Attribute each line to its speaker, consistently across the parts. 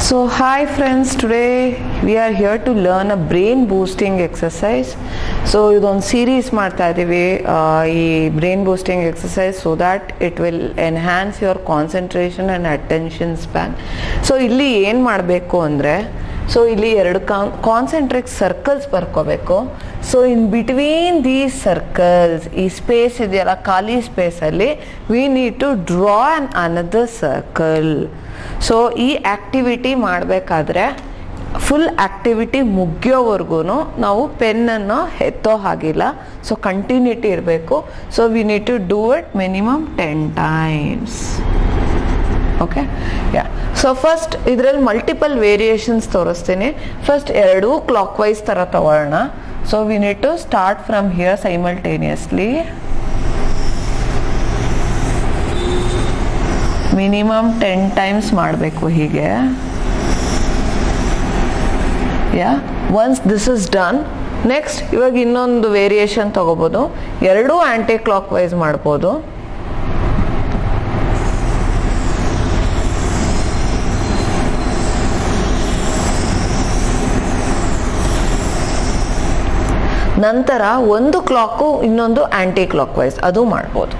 Speaker 1: So hi friends, today we are here to learn a brain boosting exercise. So ಇದೊಂದು series ಮಾಡ್ತಾ ಇದ್ದೀವಿ ಈ brain boosting exercise so that it will enhance your concentration and attention span. So ಇಲ್ಲಿ ಏನು ಮಾಡಬೇಕು ಅಂದರೆ so ಇಲ್ಲಿ ಎರಡು ಕಾನ್ಸೆಂಟ್ರಿಕ್ ಸರ್ಕಲ್ಸ್ ಬರ್ಕೋಬೇಕು. So in between these circles ಈ ಸ್ಪೇಸ್ ಇದೆಯಲ್ಲ ಖಾಲಿ ಸ್ಪೇಸಲ್ಲಿ we need to draw an another circle. So ಈ ಆಕ್ಟಿವಿಟಿ ಮಾಡಬೇಕಾದ್ರೆ ಫುಲ್ ಆಕ್ಟಿವಿಟಿ ಮುಗಿಯೋವರೆಗೂ ನಾವು ಪೆನ್ನನ್ನು ಎತ್ತೋ ಹಾಗಿಲ್ಲ. ಸೊ ಕಂಟಿನ್ಯೂಟಿ ಇರಬೇಕು. So we need to do it minimum 10 times. Okay yeah. So first ಇದರಲ್ಲಿ ಮಲ್ಟಿಪಲ್ ವೇರಿಯೇಷನ್ಸ್ ತೋರಿಸ್ತೀನಿ. ಫಸ್ಟ್ ಎರಡೂ ಕ್ಲಾಕ್ ವೈಸ್ ಥರ ತಗೊಳ್ಳೋಣ. So we need to start from here simultaneously. Minimum 10 times ಮಾಡಬೇಕು ಹೀಗೆ. Yeah, once this is done, next ಇವಾಗ ಇನ್ನೊಂದು variation ತಗೋಬೋದು. ಎರಡೂ ಆ್ಯಂಟಿ ಕ್ಲಾಕ್ ವೈಸ್ ಮಾಡ್ಬೋದು. ನಂತರ ಒಂದು ಕ್ಲಾಕು ಇನ್ನೊಂದು ಆ್ಯಂಟಿ ಕ್ಲಾಕ್ ವೈಸ್ ಅದು ಮಾಡ್ಬೋದು.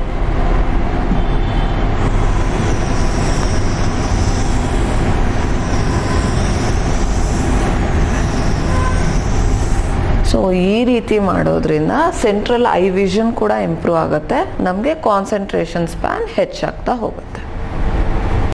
Speaker 1: ಸೊ ಈ ರೀತಿ ಮಾಡೋದ್ರಿಂದ ಸೆಂಟ್ರಲ್ ಐ ವಿಷನ್ ಕೂಡ ಇಂಪ್ರೂವ್ ಆಗುತ್ತೆ, ನಮಗೆ ಕಾನ್ಸಂಟ್ರೇಷನ್ ಸ್ಪ್ಯಾನ್ ಹೆಚ್ಚಾಗ್ತಾ ಹೋಗುತ್ತೆ.